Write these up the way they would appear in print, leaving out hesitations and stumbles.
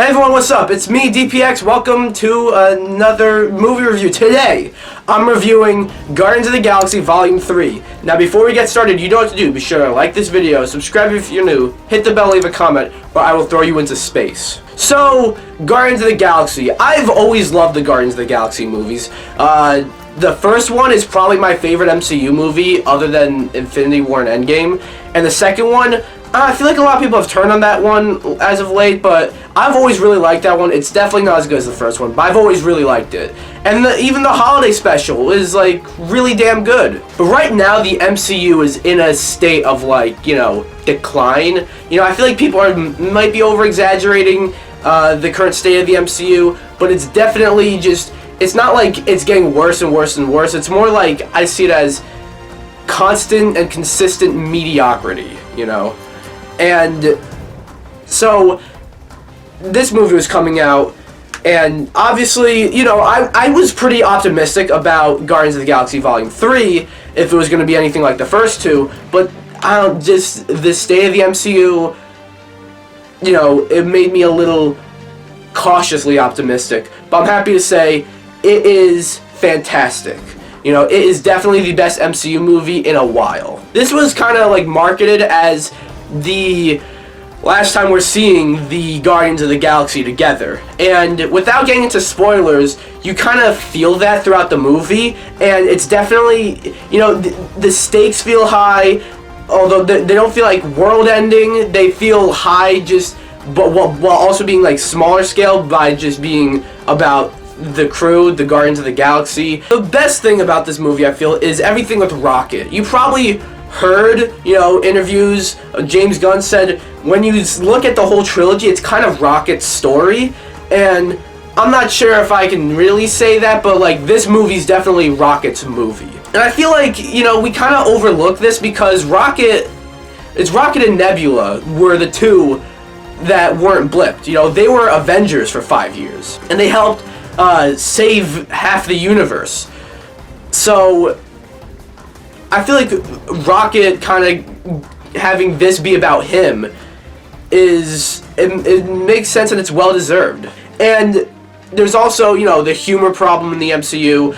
Hey everyone, what's up? It's me, DPX. Welcome to another movie review. Today, I'm reviewing Guardians of the Galaxy Volume 3. Now, before we get started, you know what to do. Be sure to like this video, subscribe if you're new, hit the bell, leave a comment, or I will throw you into space. So, Guardians of the Galaxy. I've always loved the Guardians of the Galaxy movies. The first one is probably my favorite MCU movie, other than Infinity War and Endgame. And the second one, I feel like a lot of people have turned on that one as of late, but I've always really liked that one. It's definitely not as good as the first one, but I've always really liked it. And even the holiday special is, like, really damn good. But right now, the MCU is in a state of, like, you know, decline. You know, I feel like people might be over-exaggerating the current state of the MCU, but it's definitely just, it's not like it's getting worse and worse and worse. It's more like, I see it as constant and consistent mediocrity, you know? And so this movie was coming out, and obviously, you know, I was pretty optimistic about Guardians of the Galaxy Volume 3 if it was going to be anything like the first two, but just the state of the MCU, you know, it made me a little cautiously optimistic. But I'm happy to say it is fantastic. You know, it is definitely the best MCU movie in a while. This was kind of like marketed as the last time we're seeing the Guardians of the Galaxy together. And without getting into spoilers, you kind of feel that throughout the movie, and it's definitely, you know, the stakes feel high, although they don't feel like world-ending. They feel high just, but while also being like smaller scale by just being about the crew, the Guardians of the Galaxy. The best thing about this movie, I feel, is everything with Rocket. You probably heard, you know, interviews, James Gunn said, when you look at the whole trilogy, it's kind of Rocket's story, and I'm not sure if I can really say that, but, like, this movie's definitely Rocket's movie. And I feel like, you know, we kind of overlook this because Rocket and Nebula were the two that weren't blipped. You know, they were Avengers for 5 years, and they helped save half the universe. So I feel like Rocket kind of having this be about him it makes sense, and it's well deserved. And there's also, you know, the humor problem in the MCU.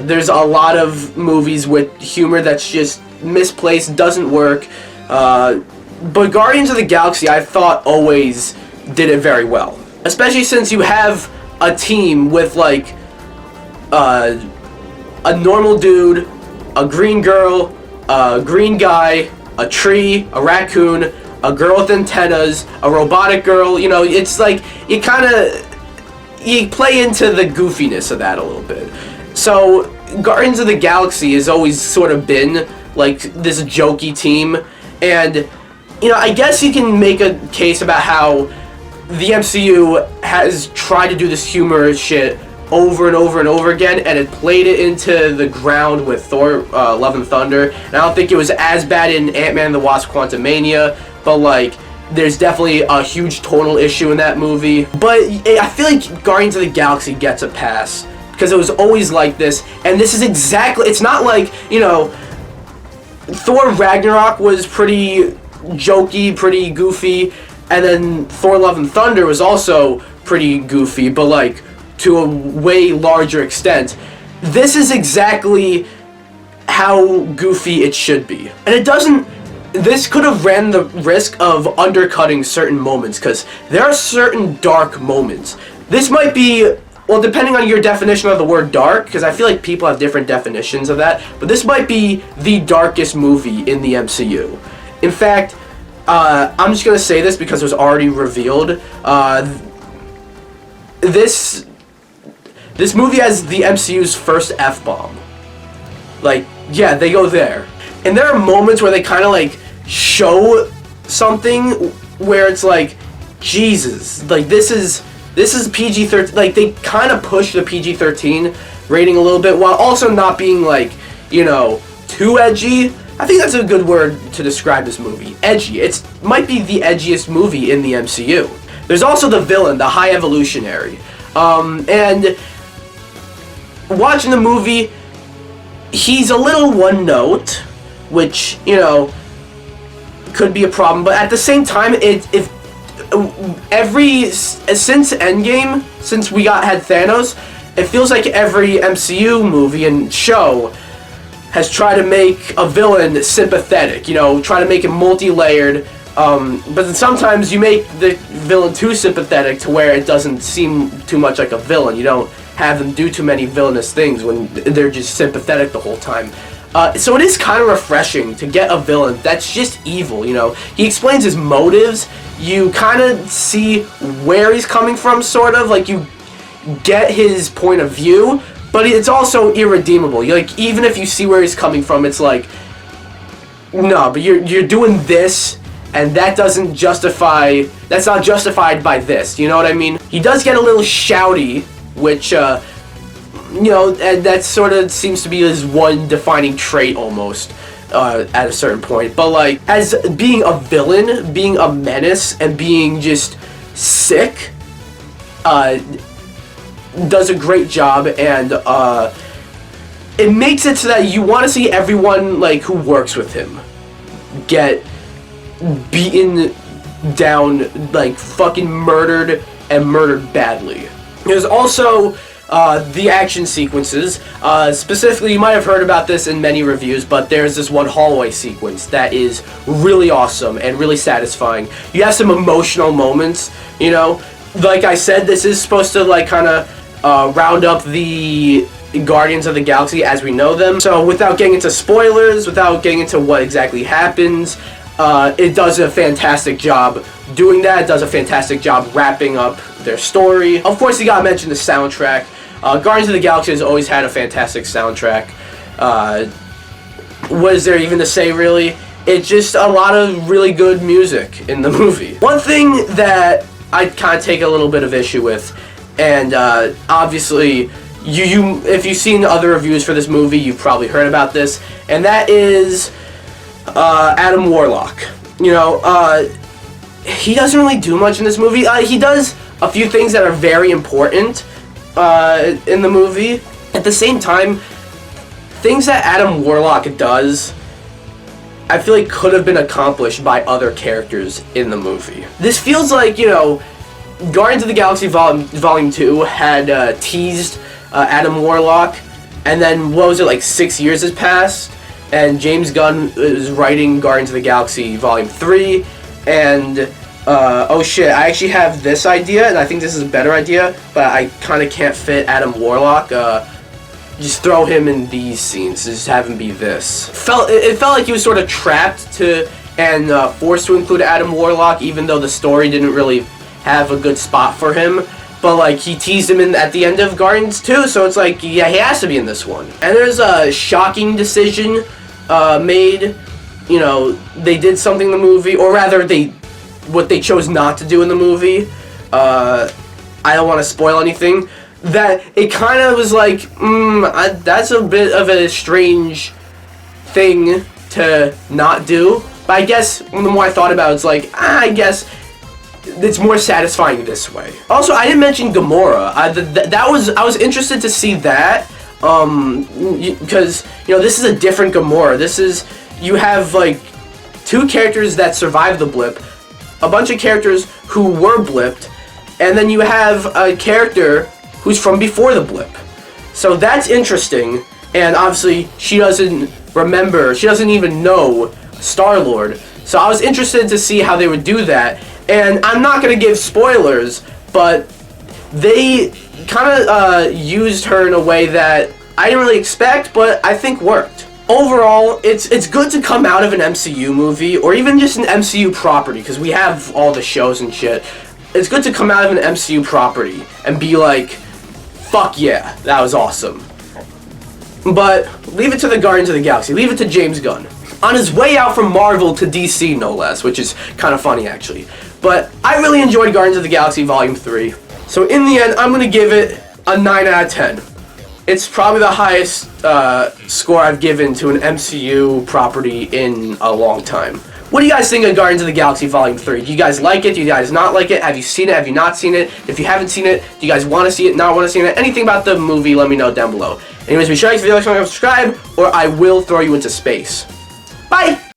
There's a lot of movies with humor that's just misplaced, doesn't work. But Guardians of the Galaxy, I thought, always did it very well. Especially since you have a team with, like, a normal dude, a green girl, a green guy, a tree, a raccoon, a girl with antennas, a robotic girl. You know, it's like, you play into the goofiness of that a little bit. So Guardians of the Galaxy has always sort of been like this jokey team, and, you know, I guess you can make a case about how the MCU has tried to do this humor shit over and over and over again, and it played it into the ground with Thor, Love and Thunder. And I don't think it was as bad in Ant-Man and the Wasp: Quantumania, but, like, there's definitely a huge tonal issue in that movie. But I feel like Guardians of the Galaxy gets a pass because it was always like this, and this is exactly, it's not like, you know, Thor Ragnarok was pretty jokey, pretty goofy, and then Thor Love and Thunder was also pretty goofy, but, like, to a way larger extent. This is exactly how goofy it should be. And it doesn't, this could have ran the risk of undercutting certain moments, because there are certain dark moments. This might be, well, depending on your definition of the word dark, because I feel like people have different definitions of that, but this might be the darkest movie in the MCU. In fact, I'm just going to say this because it was already revealed. This movie has the MCU's first F-bomb. Like, yeah, they go there. And there are moments where they kind of, like, show something where it's like, Jesus, like, this is PG-13. Like, they kind of push the PG-13 rating a little bit while also not being, like, you know, too edgy. I think that's a good word to describe this movie. Edgy. It might be the edgiest movie in the MCU. There's also the villain, the High Evolutionary. And watching the movie, he's a little one note, which, you know, could be a problem, but at the same time, since Endgame, since we had Thanos, it feels like every MCU movie and show has tried to make a villain sympathetic, you know, try to make him multi-layered, but then sometimes you make the villain too sympathetic to where it doesn't seem too much like a villain. You don't have them do too many villainous things when they're just sympathetic the whole time. So it is kind of refreshing to get a villain that's just evil, you know. He explains his motives, you kind of see where he's coming from, sort of, like you get his point of view, but it's also irredeemable. Like, even if you see where he's coming from, it's like, no, but you're doing this, and that doesn't justify, that's not justified by this, you know what I mean? He does get a little shouty, which, you know, and that sort of seems to be his one defining trait almost, at a certain point. But, like, as being a villain, being a menace, and being just sick, does a great job, and it makes it so that you want to see everyone, like, who works with him get beaten down, like, fucking murdered, and murdered badly. There's also the action sequences. Specifically, you might have heard about this in many reviews, but there's this one hallway sequence that is really awesome and really satisfying. You have some emotional moments, you know. Like I said, this is supposed to, like, kind of round up the Guardians of the Galaxy as we know them. So without getting into spoilers, without getting into what exactly happens, it does a fantastic job doing that. It does a fantastic job wrapping up their story. Of course, you gotta mention the soundtrack. Guardians of the Galaxy has always had a fantastic soundtrack. What is there even to say, really? It's just a lot of really good music in the movie. One thing that I kind of take a little bit of issue with, and obviously, if you've seen other reviews for this movie, you've probably heard about this, and that is Adam Warlock. You know, he doesn't really do much in this movie. He does a few things that are very important in the movie. At the same time, things that Adam Warlock does, I feel like could have been accomplished by other characters in the movie. This feels like, you know, Guardians of the Galaxy Volume 2 had teased Adam Warlock, and then, what was it, like 6 years has passed, and James Gunn is writing Guardians of the Galaxy Volume 3, and oh shit, I actually have this idea, and I think this is a better idea, but I kind of can't fit Adam Warlock. Just throw him in these scenes, just have him be this. It felt like he was sort of trapped and forced to include Adam Warlock, even though the story didn't really have a good spot for him. But, like, he teased him at the end of Guardians 2, so it's like, yeah, he has to be in this one. And there's a shocking decision made. You know, they did something in the movie, or rather, what they chose not to do in the movie. I don't want to spoil anything. That it kind of was like, that's a bit of a strange thing to not do. But I guess the more I thought about it, it's like, I guess it's more satisfying this way. Also, I didn't mention Gamora. I was interested to see that, because, you know, this is a different Gamora. You have, like, two characters that survived the blip, a bunch of characters who were blipped, and then you have a character who's from before the blip. So that's interesting, and obviously she doesn't even know Star-Lord. So I was interested to see how they would do that, and I'm not going to give spoilers, but they kind of used her in a way that I didn't really expect, but I think worked. Overall, it's good to come out of an MCU movie, or even just an MCU property, because we have all the shows and shit. It's good to come out of an MCU property and be like, fuck yeah, that was awesome. But leave it to the Guardians of the Galaxy. Leave it to James Gunn. On his way out from Marvel to DC, no less, which is kind of funny, actually. But I really enjoyed Guardians of the Galaxy Volume 3. So in the end, I'm going to give it a 9 out of 10. It's probably the highest score I've given to an MCU property in a long time. What do you guys think of Guardians of the Galaxy Volume 3? Do you guys like it? Do you guys not like it? Have you seen it? Have you not seen it? If you haven't seen it, do you guys want to see it, not want to see it? Anything about the movie, let me know down below. Anyways, be sure to like, subscribe, or I will throw you into space. Bye!